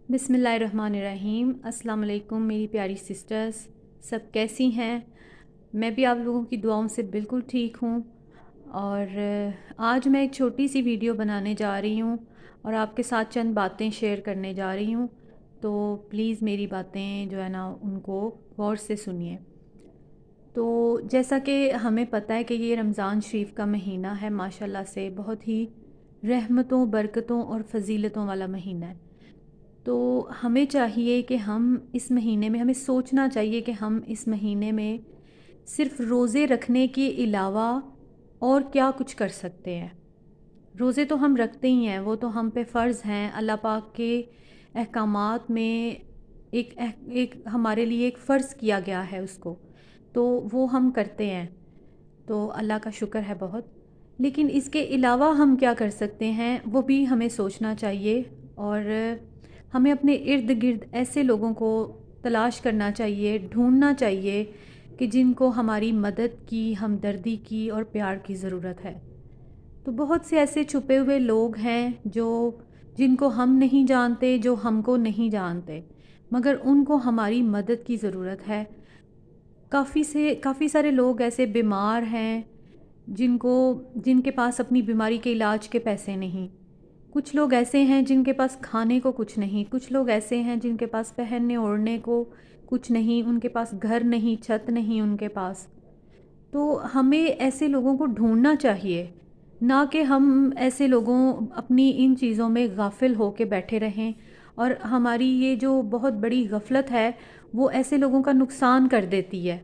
बिस्मिल्लाहिर्रहमानिर्रहीम। अस्सलाम वालेकुम मेरी प्यारी सिस्टर्स, सब कैसी हैं? मैं भी आप लोगों की दुआओं से बिल्कुल ठीक हूँ। और आज मैं एक छोटी सी वीडियो बनाने जा रही हूँ और आपके साथ चंद बातें शेयर करने जा रही हूँ। तो प्लीज़ मेरी बातें जो है ना उनको गौर से सुनिए। तो जैसा कि हमें पता है कि ये रमज़ान शरीफ का महीना है, माशाल्लाह से बहुत ही रहमतों, बरकतों और फ़जीलतों वाला महीना है। तो हमें चाहिए कि हम इस महीने में हमें सोचना चाहिए कि हम इस महीने में सिर्फ़ रोज़े रखने के अलावा और क्या कुछ कर सकते हैं। रोज़े तो हम रखते ही हैं, वो तो हम पे फ़र्ज़ हैं। अल्लाह पाक के अहकामात में एक हमारे लिए एक फ़र्ज़ किया गया है उसको, तो वो हम करते हैं। तो अल्लाह का शुक्र है बहुत। लेकिन इसके अलावा हम क्या कर सकते हैं वो भी हमें सोचना चाहिए। और हमें अपने इर्द गिर्द ऐसे लोगों को तलाश करना चाहिए, ढूंढना चाहिए कि जिनको हमारी मदद की, हमदर्दी की और प्यार की ज़रूरत है। तो बहुत से ऐसे छुपे हुए लोग हैं जो जिनको हम नहीं जानते, जो हमको नहीं जानते, मगर उनको हमारी मदद की ज़रूरत है। काफ़ी सारे लोग ऐसे बीमार हैं जिनको जिनके पास अपनी बीमारी के इलाज के पैसे नहीं। कुछ लोग ऐसे हैं जिनके पास खाने को कुछ नहीं। कुछ लोग ऐसे हैं जिनके पास पहनने ओढ़ने को कुछ नहीं, उनके पास घर नहीं, छत नहीं उनके पास। तो हमें ऐसे लोगों को ढूंढना चाहिए, ना कि हम ऐसे लोगों अपनी इन चीज़ों में गाफिल होके बैठे रहें। और हमारी ये जो बहुत बड़ी गफलत है वो ऐसे लोगों का नुकसान कर देती है।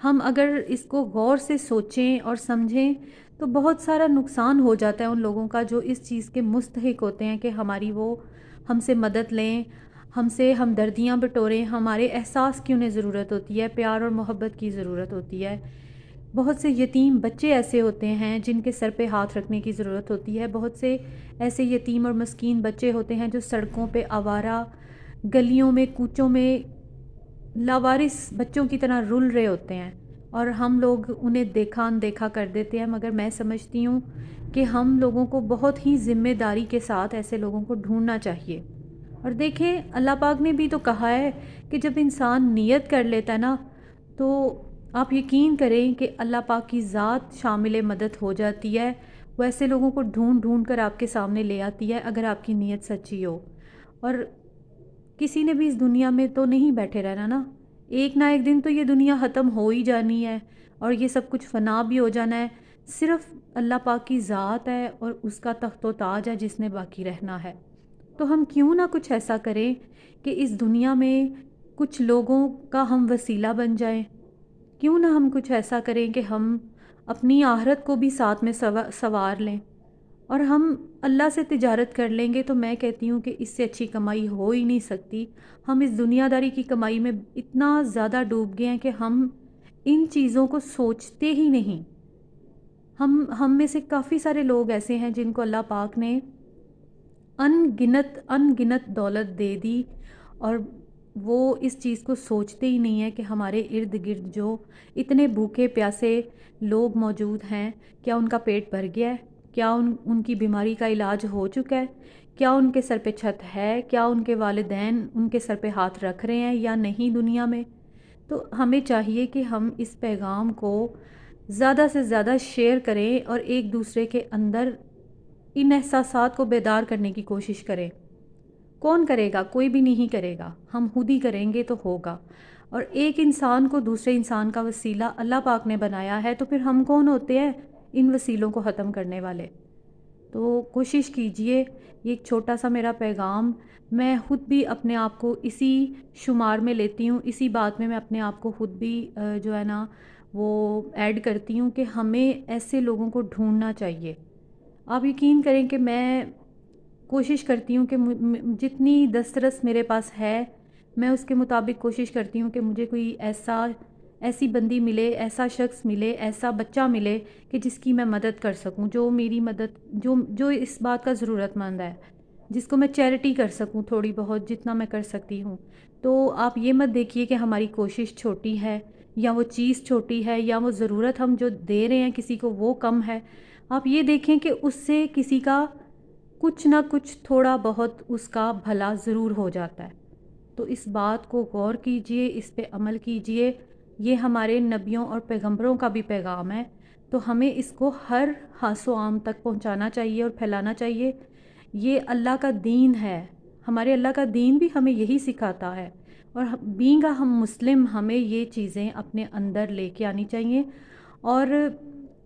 हम अगर इसको गौर से सोचें और समझें तो बहुत सारा नुकसान हो जाता है उन लोगों का जो इस चीज़ के मुस्तहिक होते हैं कि हमारी वो हमसे मदद लें, हमसे हमदर्दियाँ बटोरें। हमारे एहसास की उन्हें ज़रूरत होती है, प्यार और मोहब्बत की ज़रूरत होती है। बहुत से यतीम बच्चे ऐसे होते हैं जिनके सर पे हाथ रखने की ज़रूरत होती है। बहुत से ऐसे यतीम और मस्कीन बच्चे होते हैं जो सड़कों पे आवारा, गलियों में, कूचों में लावारिस बच्चों की तरह रुल रहे होते हैं और हम लोग उन्हें देखा अनदेखा कर देते हैं। मगर मैं समझती हूँ कि हम लोगों को बहुत ही ज़िम्मेदारी के साथ ऐसे लोगों को ढूंढना चाहिए। और देखें, अल्लाह पाक ने भी तो कहा है कि जब इंसान नियत कर लेता है ना, तो आप यकीन करें कि अल्लाह पाक की ज़ात शामिल मदद हो जाती है। वो ऐसे लोगों को ढूंढ ढूंढ कर आपके सामने ले आती है अगर आपकी नीयत सच्ची हो। और किसी ने भी इस दुनिया में तो नहीं बैठे रहना ना, एक ना एक दिन तो ये दुनिया ख़त्म हो ही जानी है और ये सब कुछ फ़ना भी हो जाना है। सिर्फ़ अल्लाह पाक की ज़ात है और उसका तख्तो ताज है जिसने बाकी रहना है। तो हम क्यों ना कुछ ऐसा करें कि इस दुनिया में कुछ लोगों का हम वसीला बन जाएं। क्यों ना हम कुछ ऐसा करें कि हम अपनी आहरत को भी साथ में सवार लें और हम अल्लाह से तिजारत कर लेंगे। तो मैं कहती हूँ कि इससे अच्छी कमाई हो ही नहीं सकती। हम इस दुनियादारी की कमाई में इतना ज़्यादा डूब गए हैं कि हम इन चीज़ों को सोचते ही नहीं। हम में से काफ़ी सारे लोग ऐसे हैं जिनको अल्लाह पाक ने अनगिनत अनगिनत दौलत दे दी और वो इस चीज़ को सोचते ही नहीं है कि हमारे इर्द गिर्द जो इतने भूखे प्यासे लोग मौजूद हैं, क्या उनका पेट भर गया है? क्या उनकी बीमारी का इलाज हो चुका है? क्या उनके सर पे छत है? क्या उनके वालिदैन उनके सर पे हाथ रख रहे हैं या नहीं दुनिया में? तो हमें चाहिए कि हम इस पैगाम को ज़्यादा से ज़्यादा शेयर करें और एक दूसरे के अंदर इन एहसासात को बेदार करने की कोशिश करें। कौन करेगा? कोई भी नहीं करेगा, हम खुद ही करेंगे तो होगा। और एक इंसान को दूसरे इंसान का वसीला अल्लाह पाक ने बनाया है, तो फिर हम कौन होते हैं इन वसीलों को ख़त्म करने वाले? तो कोशिश कीजिए। ये एक छोटा सा मेरा पैगाम, मैं ख़ुद भी अपने आप को इसी शुमार में लेती हूँ, इसी बात में मैं अपने आप को ख़ुद भी जो है ना वो ऐड करती हूँ कि हमें ऐसे लोगों को ढूंढना चाहिए। आप यकीन करें कि मैं कोशिश करती हूँ कि जितनी दस्तरस मेरे पास है, मैं उसके मुताबिक कोशिश करती हूँ कि मुझे कोई ऐसी बंदी मिले, ऐसा शख्स मिले, ऐसा बच्चा मिले कि जिसकी मैं मदद कर सकूँ, जो मेरी मदद जो जो इस बात का ज़रूरतमंद है, जिसको मैं चैरिटी कर सकूँ थोड़ी बहुत, जितना मैं कर सकती हूँ। तो आप ये मत देखिए कि हमारी कोशिश छोटी है या वो चीज़ छोटी है या वो ज़रूरत हम जो दे रहे हैं किसी को वो कम है। आप ये देखें कि उससे किसी का کچھ نہ کچھ تھوڑا بہت اس کا بھلا ضرور ہو جاتا ہے۔ تو اس بات کو غور کیجئے، اس پہ عمل کیجئے، یہ ہمارے نبیوں اور پیغمبروں کا بھی پیغام ہے، تو ہمیں اس کو ہر حاس و عام تک پہنچانا چاہیے اور پھیلانا چاہیے۔ یہ اللہ کا دین ہے، ہمارے اللہ کا دین بھی ہمیں یہی سکھاتا ہے، اور بینگ ہم مسلم ہمیں یہ چیزیں اپنے اندر لے کے آنی چاہیے۔ اور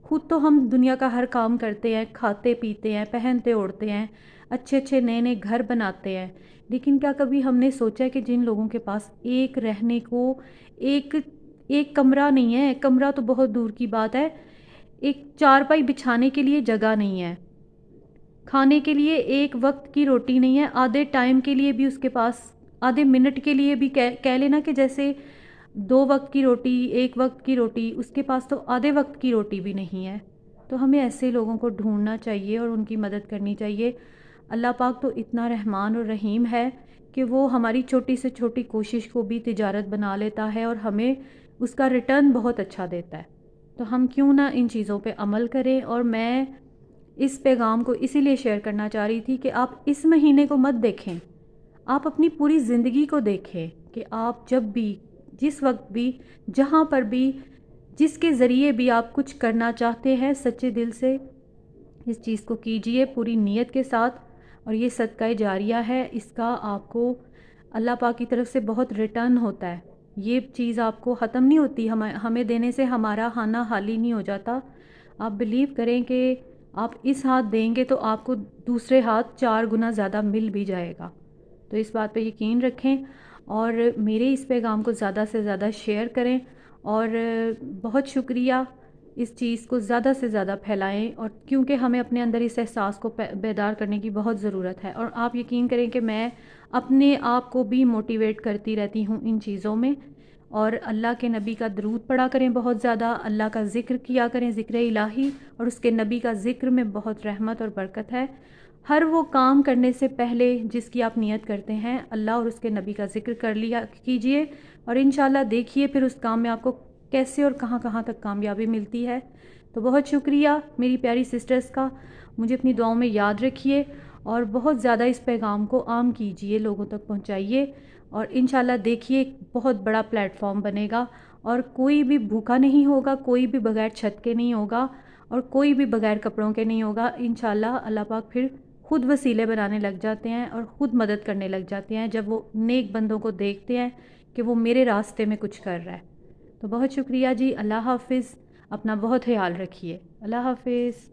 خود تو ہم دنیا کا ہر کام کرتے ہیں، کھاتے پیتے ہیں، پہنتے اوڑھتے ہیں، اچھے اچھے نئے نئے گھر بناتے ہیں، لیکن کیا کبھی ہم نے سوچا ہے کہ جن لوگوں کے پاس ایک رہنے کو ایک کمرہ نہیں ہے، کمرہ تو بہت دور کی بات ہے، ایک چارپائی بچھانے کے لیے جگہ نہیں ہے، کھانے کے لیے ایک وقت کی روٹی نہیں ہے، آدھے ٹائم کے لیے بھی اس کے پاس، آدھے منٹ کے لیے بھی کہہ لینا کہ جیسے 2 وقت کی روٹی، 1 وقت کی روٹی، اس کے پاس تو آدھے وقت کی روٹی بھی نہیں ہے۔ تو ہمیں ایسے لوگوں کو ڈھونڈنا چاہیے اور ان کی مدد کرنی چاہیے۔ اللہ پاک تو اتنا رحمان اور رحیم ہے کہ وہ ہماری چھوٹی سے چھوٹی کوشش کو بھی تجارت بنا لیتا ہے اور ہمیں اس کا ریٹرن بہت اچھا دیتا ہے۔ تو ہم کیوں نہ ان چیزوں پہ عمل کریں، اور میں اس پیغام کو اسی لیے شیئر کرنا چاہ رہی تھی کہ آپ اس مہینے کو مت دیکھیں، آپ اپنی پوری زندگی کو دیکھیں کہ آپ جب بھی، جس وقت بھی، جہاں پر بھی، جس کے ذریعے بھی آپ کچھ کرنا چاہتے ہیں، سچے دل سے اس چیز کو کیجئے پوری نیت کے ساتھ، اور یہ صدقہ جاریہ ہے، اس کا آپ کو اللہ پاک کی طرف سے بہت ریٹرن ہوتا ہے۔ یہ چیز آپ کو ختم نہیں ہوتی، ہمیں دینے سے ہمارا ہانہ خالی نہیں ہو جاتا۔ آپ بلیو کریں کہ آپ اس ہاتھ دیں گے تو آپ کو دوسرے ہاتھ 4 گنا زیادہ مل بھی جائے گا۔ تو اس بات پہ یقین رکھیں اور میرے اس پیغام کو زیادہ سے زیادہ شیئر کریں، اور بہت شکریہ، اس چیز کو زیادہ سے زیادہ پھیلائیں، اور کیونکہ ہمیں اپنے اندر اس احساس کو بیدار کرنے کی بہت ضرورت ہے۔ اور آپ یقین کریں کہ میں اپنے آپ کو بھی موٹیویٹ کرتی رہتی ہوں ان چیزوں میں، اور اللہ کے نبی کا درود پڑھا کریں بہت زیادہ، اللہ کا ذکر کیا کریں، ذکر الہی، اور اس کے نبی کا ذکر میں بہت رحمت اور برکت ہے۔ ہر وہ کام کرنے سے پہلے جس کی آپ نیت کرتے ہیں، اللہ اور اس کے نبی کا ذکر کر لیا کیجئے، اور انشاءاللہ دیکھیے پھر اس کام میں آپ کو کیسے اور کہاں کہاں تک کامیابی ملتی ہے۔ تو بہت شکریہ میری پیاری سسٹرز کا، مجھے اپنی دعاؤں میں یاد رکھیے، اور بہت زیادہ اس پیغام کو عام کیجئے، لوگوں تک پہنچائیے، اور انشاءاللہ دیکھیے ایک بہت بڑا پلیٹ فارم بنے گا، اور کوئی بھی بھوکا نہیں ہوگا، کوئی بھی بغیر چھت کے نہیں ہوگا، اور کوئی بھی بغیر کپڑوں کے نہیں ہوگا۔ انشاءاللہ اللہ پاک پھر خود وسیلے بنانے لگ جاتے ہیں اور خود مدد کرنے لگ جاتے ہیں جب وہ نیک بندوں کو دیکھتے ہیں کہ وہ میرے راستے میں کچھ کر رہا ہے۔ تو بہت شکریہ جی، اللہ حافظ، اپنا بہت خیال رکھیے، اللہ حافظ۔